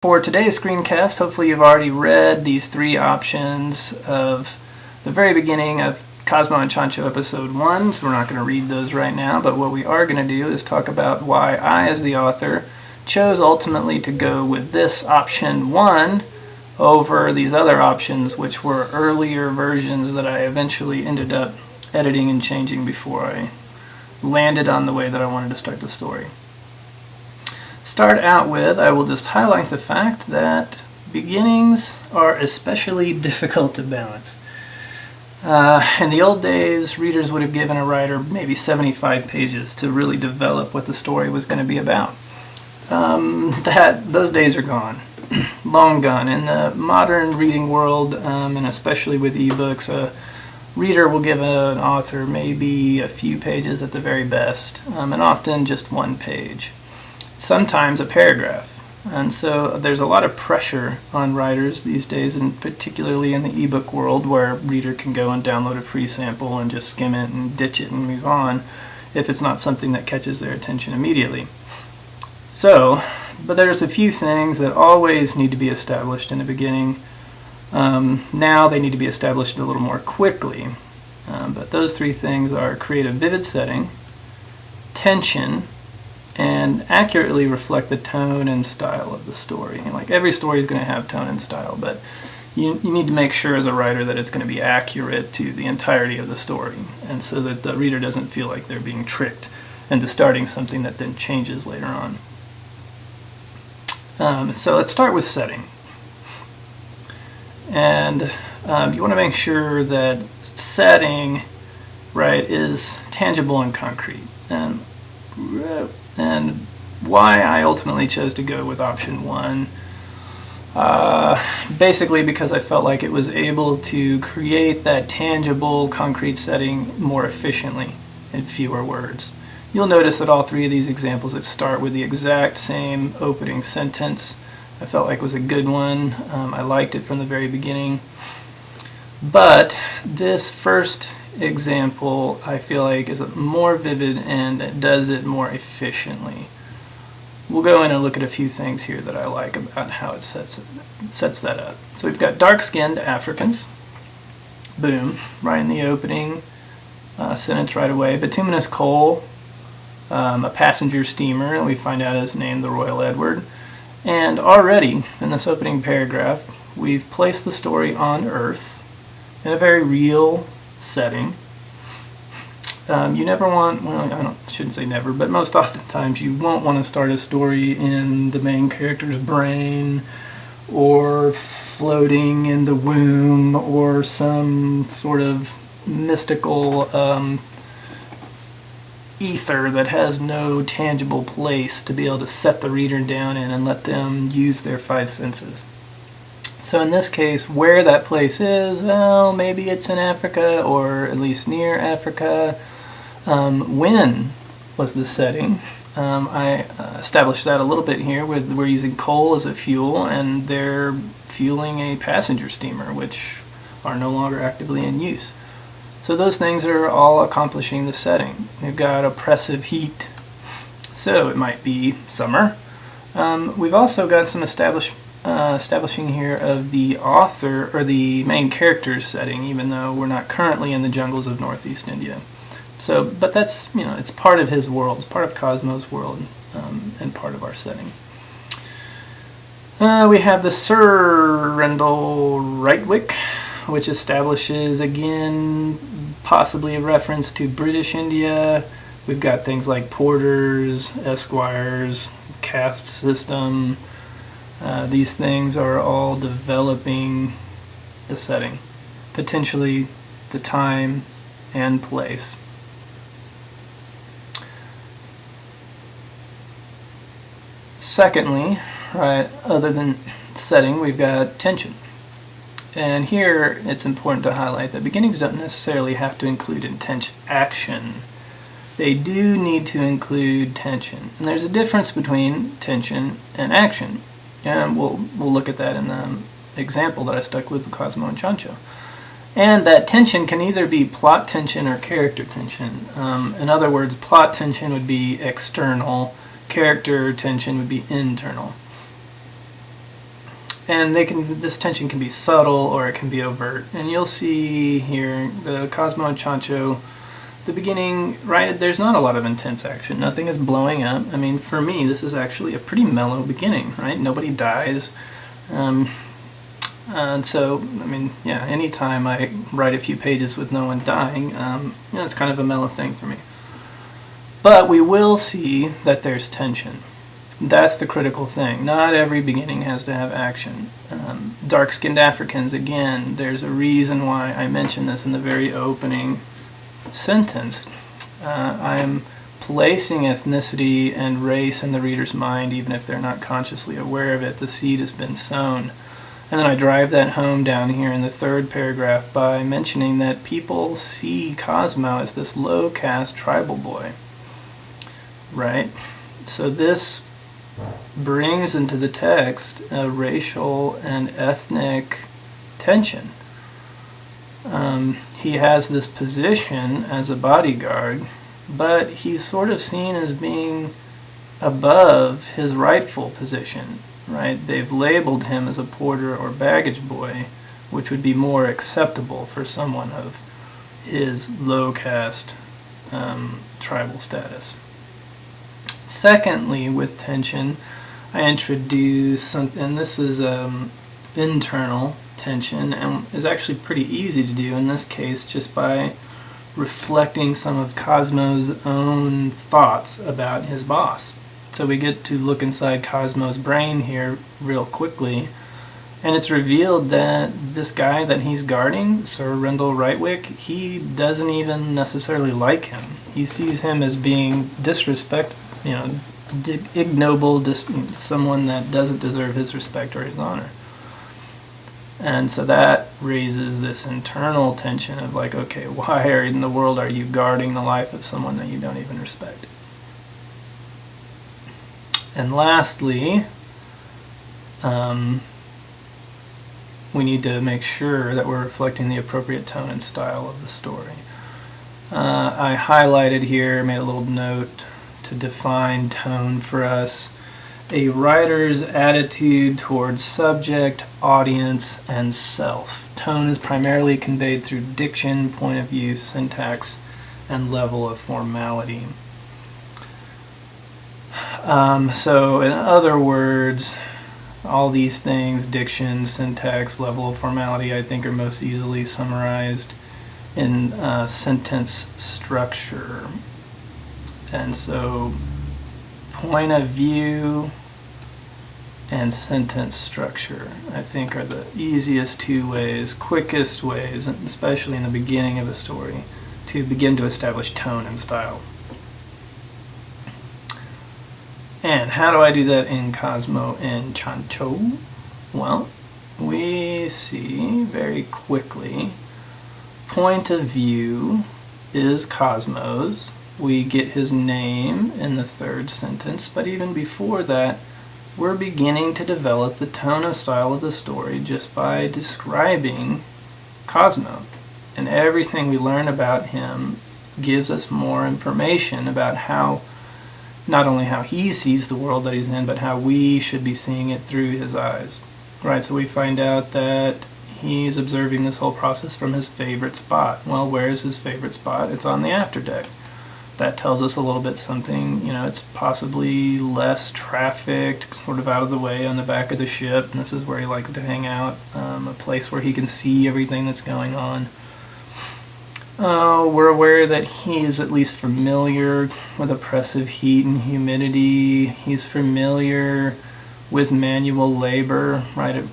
For today's screencast, hopefully you've already read these three options of the very beginning of Cosmo and Chancho episode 1, so we're not going to read those right now, but what we are going to do is talk about why I, as the author, chose ultimately to go with this option 1 over these other options, which were earlier versions that I eventually ended up editing and changing before I landed on the way that I wanted to start the story. Start out with, I will just highlight the fact that beginnings are especially difficult to balance. In the old days, readers would have given a writer maybe 75 pages to really develop what the story was going to be about. Those days are gone, long gone. In the modern reading world, and especially with ebooks, a reader will give an author maybe a few pages at the very best, and often just one page. Sometimes a paragraph. And so there's a lot of pressure on writers these days, and particularly in the ebook world where a reader can go and download a free sample and just skim it and ditch it and move on if it's not something that catches their attention immediately. So, but there's a few things that always need to be established in the beginning. Now they need to be established a little more quickly. But those three things are create a vivid setting, tension, and accurately reflect the tone and style of the story. Like every story is going to have tone and style, but you need to make sure as a writer that it's going to be accurate to the entirety of the story, and so that the reader doesn't feel like they're being tricked into starting something that then changes later on. So let's start with setting. And you want to make sure that setting, right, is tangible and concrete. And why I ultimately chose to go with option 1, basically because I felt like it was able to create that tangible, concrete setting more efficiently in fewer words. You'll notice that all three of these examples that start with the exact same opening sentence I felt like was a good one. I liked it from the very beginning. But this first example I feel like is more vivid and it does it more efficiently. We'll go in and look at a few things here that I like about how it sets that up. So we've got dark-skinned Africans. Boom, right in the opening sentence right away. Bituminous coal, a passenger steamer, and we find out it's named the Royal Edward. And already in this opening paragraph we've placed the story on Earth in a very real setting. You never want, well, shouldn't say never, but most oftentimes you won't want to start a story in the main character's brain or floating in the womb or some sort of mystical ether that has no tangible place to be able to set the reader down in and let them use their five senses. So in this case, where that place is, well, maybe it's in Africa, or at least near Africa. When was the setting? I established that a little bit here. We're using coal as a fuel, and they're fueling a passenger steamer, which are no longer actively in use. So those things are all accomplishing the setting. We've got oppressive heat, so it might be summer. We've also got some establishing here of the author or the main character's setting, even though we're not currently in the jungles of Northeast India. So, but that's, it's part of his world, it's part of Cosmo's world, and part of our setting. We have the Surrendel Rightwick, which establishes, again, possibly a reference to British India. We've got things like porters, esquires, caste system. These things are all developing the setting, potentially the time and place. Secondly, right, other than setting, we've got tension. And here it's important to highlight that beginnings don't necessarily have to include intense action. They do need to include tension. And there's a difference between tension and action. And we'll look at that in the example that I stuck with Cosmo and Chancho. And that tension can either be plot tension or character tension. In other words, plot tension would be external, character tension would be internal. And this tension can be subtle or it can be overt. And you'll see here the Cosmo and Chancho, the beginning, right, there's not a lot of intense action. Nothing is blowing up. I mean, for me, this is actually a pretty mellow beginning, right? Nobody dies. And so, I mean, yeah, anytime I write a few pages with no one dying, it's kind of a mellow thing for me. But we will see that there's tension. That's the critical thing. Not every beginning has to have action. Dark-skinned Africans, again, there's a reason why I mention this in the very opening sentence. I'm placing ethnicity and race in the reader's mind, even if they're not consciously aware of it. The seed has been sown. And then I drive that home down here in the third paragraph by mentioning that people see Cosmo as this low-caste tribal boy, right? So this brings into the text a racial and ethnic tension. He has this position as a bodyguard, but he's sort of seen as being above his rightful position, right? They've labeled him as a porter or baggage boy, which would be more acceptable for someone of his low caste tribal status. Secondly, with tension, I introduce something, and this is internal tension, and is actually pretty easy to do in this case just by reflecting some of Cosmo's own thoughts about his boss. So we get to look inside Cosmo's brain here real quickly, and it's revealed that this guy that he's guarding, Sir Rendell Rightwick, he doesn't even necessarily like him. He sees him as being ignoble, someone that doesn't deserve his respect or his honor. And so that raises this internal tension of like, okay, why in the world are you guarding the life of someone that you don't even respect? And lastly, we need to make sure that we're reflecting the appropriate tone and style of the story. I highlighted here, made a little note to define tone for us. A writer's attitude towards subject, audience, and self. Tone is primarily conveyed through diction, point of view, syntax, and level of formality. So in other words, all these things, diction, syntax, level of formality, I think are most easily summarized in sentence structure. And so point of view and sentence structure, I think, are the easiest two ways, quickest ways, especially in the beginning of a story, to begin to establish tone and style. And how do I do that in Cosmo and Chancho? Well, we see very quickly, point of view is Cosmo's. We get his name in the third sentence, but even before that, we're beginning to develop the tone and style of the story just by describing Cosmo. And everything we learn about him gives us more information about how, not only how he sees the world that he's in, but how we should be seeing it through his eyes. Right, so we find out that he's observing this whole process from his favorite spot. Well, where is his favorite spot? It's on the afterdeck. That tells us a little bit something, it's possibly less trafficked, sort of out of the way on the back of the ship. And this is where he likes to hang out, a place where he can see everything that's going on. We're aware that he is at least familiar with oppressive heat and humidity. He's familiar with manual labor, right? It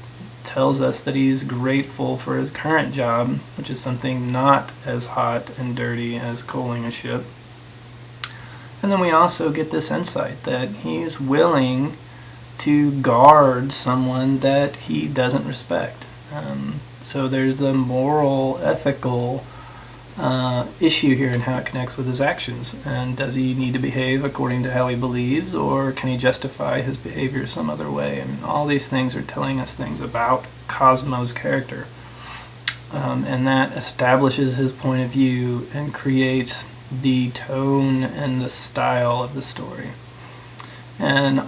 tells us that he's grateful for his current job, which is something not as hot and dirty as coaling a ship. And then we also get this insight that he's willing to guard someone that he doesn't respect. So there's the moral, ethical issue here and how it connects with his actions. And does he need to behave according to how he believes, or can he justify his behavior some other way? And all these things are telling us things about Cosmo's character. And that establishes his point of view and creates the tone and the style of the story. And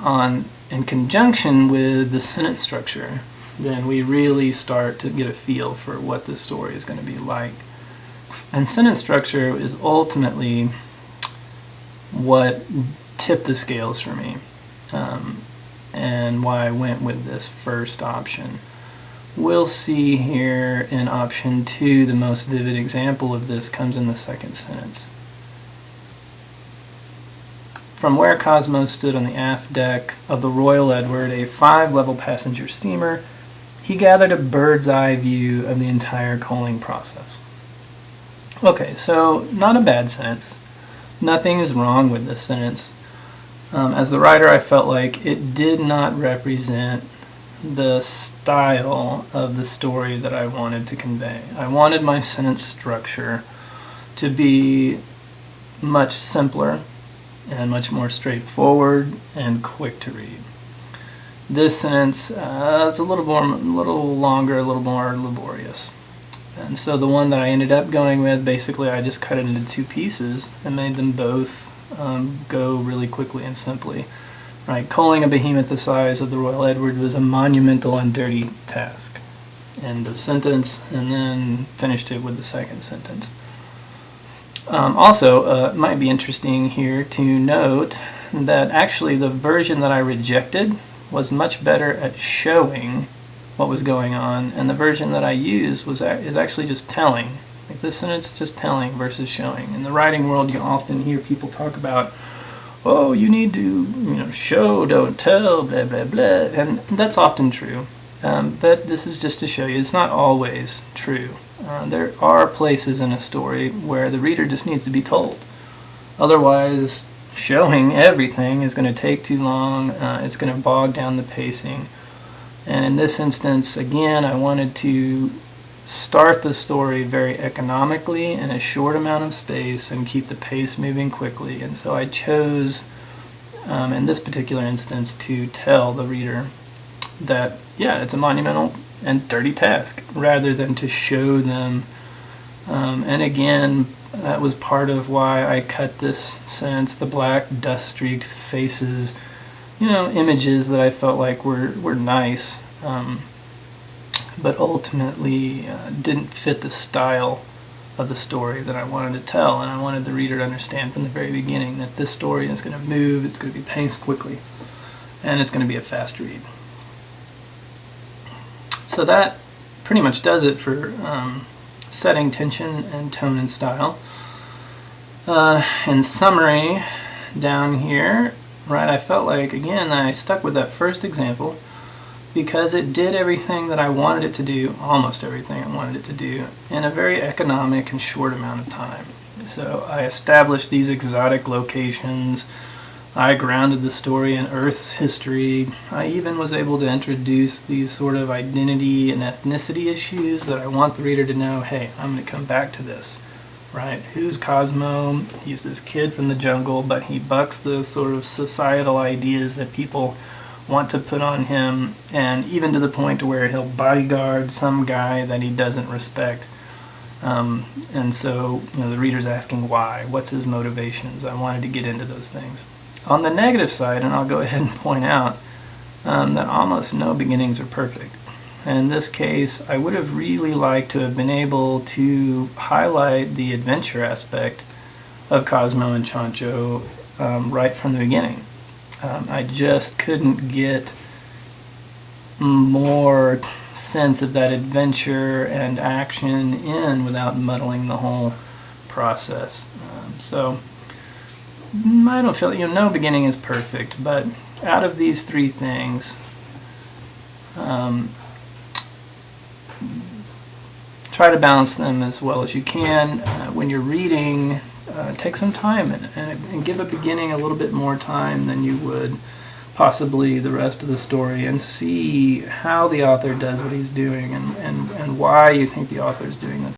in conjunction with the sentence structure, then we really start to get a feel for what this story is going to be like. And sentence structure is ultimately what tipped the scales for me, and why I went with this first option. We'll see here in option 2, the most vivid example of this comes in the second sentence. From where Cosmo stood on the aft deck of the Royal Edward, a 5-level passenger steamer, he gathered a bird's-eye view of the entire coaling process. Okay, so not a bad sentence. Nothing is wrong with this sentence. As the writer, I felt like it did not represent the style of the story that I wanted to convey. I wanted my sentence structure to be much simpler and much more straightforward and quick to read. This sentence is a little longer, a little more laborious. And so the one that I ended up going with, basically I just cut it into 2 pieces and made them both go really quickly and simply. Right, coaling a behemoth the size of the Royal Edward was a monumental and dirty task. End of sentence, and then finished it with the second sentence. Also, it might be interesting here to note that actually the version that I rejected was much better at showing what was going on, and the version that I used is actually just telling. Like this sentence is just telling versus showing. In the writing world, you often hear people talk about, oh, you need to, show, don't tell, blah, blah, blah. And that's often true. But this is just to show you it's not always true. There are places in a story where the reader just needs to be told. Otherwise, showing everything is going to take too long. It's going to bog down the pacing. And in this instance, again, I wanted to start the story very economically in a short amount of space and keep the pace moving quickly. And so I chose, in this particular instance, to tell the reader that, yeah, it's a monumental and dirty task, rather than to show them. And again, that was part of why I cut this sentence, the black dust-streaked faces, images that I felt like were nice. But ultimately didn't fit the style of the story that I wanted to tell, and I wanted the reader to understand from the very beginning that this story is going to move, it's going to be paced quickly, and it's going to be a fast read. So that pretty much does it for setting tension and tone and style. In summary, down here, right, I felt like, again, I stuck with that first example, because it did everything that I wanted it to do, almost everything I wanted it to do, in a very economic and short amount of time. So I established these exotic locations, I grounded the story in Earth's history, I even was able to introduce these sort of identity and ethnicity issues that I want the reader to know, hey, I'm going to come back to this, right? Who's Cosmo? He's this kid from the jungle, but he bucks the sort of societal ideas that people want to put on him, and even to the point where he'll bodyguard some guy that he doesn't respect. And so, the reader's asking why, what's his motivations. I wanted to get into those things. On the negative side, and I'll go ahead and point out that almost no beginnings are perfect. And in this case, I would have really liked to have been able to highlight the adventure aspect of Cosmo and Chancho right from the beginning. I just couldn't get more sense of that adventure and action in without muddling the whole process. So I don't feel, no beginning is perfect, but out of these 3 things, try to balance them as well as you can. When you're reading, take some time and give a beginning a little bit more time than you would possibly the rest of the story, and see how the author does what he's doing, and why you think the author is doing the